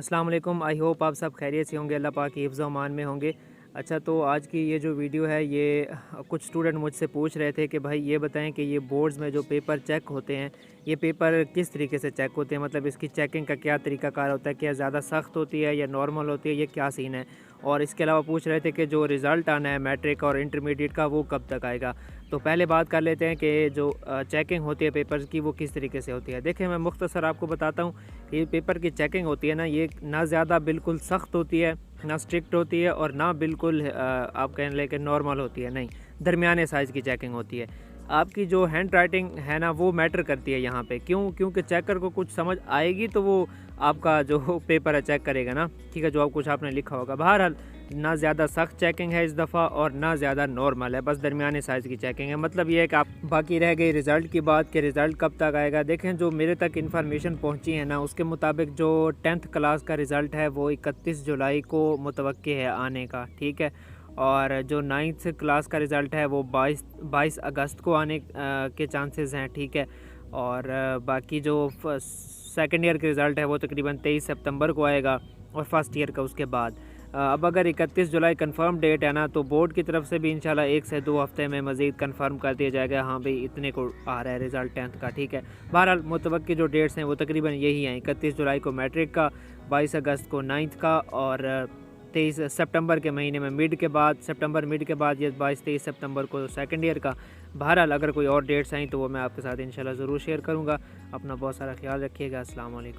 अस्सलाम वालेकुम। I hope आप सब खैरियत से होंगे, अल्लाह पाक की हिफ्ज़ अमान में होंगे। अच्छा, तो आज की ये जो वीडियो है ये कुछ स्टूडेंट मुझसे पूछ रहे थे कि भाई ये बताएं कि ये बोर्ड्स में जो पेपर चेक होते हैं ये पेपर किस तरीके से चेक होते हैं, मतलब इसकी चेकिंग का क्या तरीक़ाकार होता है, क्या ज़्यादा सख्त होती है या नॉर्मल होती है, ये क्या सीन है। और इसके अलावा पूछ रहे थे कि जो रिज़ल्ट आना है मैट्रिक और इंटरमीडिएट का वो कब तक आएगा। तो पहले बात कर लेते हैं कि जो चेकिंग होती है पेपर्स की वो किस तरीके से होती है। देखिए, मैं मुख्तसर आपको बताता हूँ कि ये पेपर की चेकिंग होती है ना, ये ना ज़्यादा बिल्कुल सख्त होती है, ना स्ट्रिक्ट होती है और ना बिल्कुल आप कह लें कि नॉर्मल होती है। नहीं, दरमियाने साइज़ की चेकिंग होती है। आपकी जो हैंड राइटिंग है ना वो मैटर करती है यहाँ पे। क्योंकि चेकर को कुछ समझ आएगी तो वो आपका जो पेपर है चेक करेगा ना, ठीक है, जो आप कुछ आपने लिखा होगा। बहरहाल ना ज़्यादा सख्त चेकिंग है इस दफ़ा और ना ज़्यादा नॉर्मल है, बस दरमियाने साइज़ की चेकिंग है। मतलब ये है कि आप बाकी रह गई रिज़ल्ट की बात कि रिज़ल्ट कब तक आएगा। देखें, जो मेरे तक इन्फॉर्मेशन पहुंची है ना उसके मुताबिक जो 10th क्लास का रिज़ल्ट है वो 31 जुलाई को मुतवक्के है आने का, ठीक है। और जो 9th क्लास का रिज़ल्ट है वो 22 अगस्त को आने के चांसेस हैं, ठीक है। और बाकी जो सेकेंड ईयर का रिज़ल्ट है वो तकरीबन 23 सितंबर को आएगा और फर्स्ट ईयर का उसके बाद। अब अगर 31 जुलाई कंफर्म डेट है ना तो बोर्ड की तरफ से भी इंशाल्लाह 1 से 2 हफ्ते में मज़ीद कंफर्म कर दिया जाएगा, हाँ भाई इतने को आ रहा है रिज़ल्ट 10th का, ठीक है। बहरहाल मुतवक्की जो डेट्स हैं वो तकरीबन यही हैं, 31 जुलाई को मैट्रिक का, 22 अगस्त को 9th का और 23 सितंबर के महीने में मिड के बाद, सितंबर मिड के बाद ये 22-23 सितंबर को सेकंड ईयर का। बहरहाल अगर कोई और डेट्स आई तो वो मैं आपके साथ इंशाल्लाह ज़रूर शेयर करूँगा। अपना बहुत सारा ख्याल रखिएगा। अस्सलाम वालेकुम।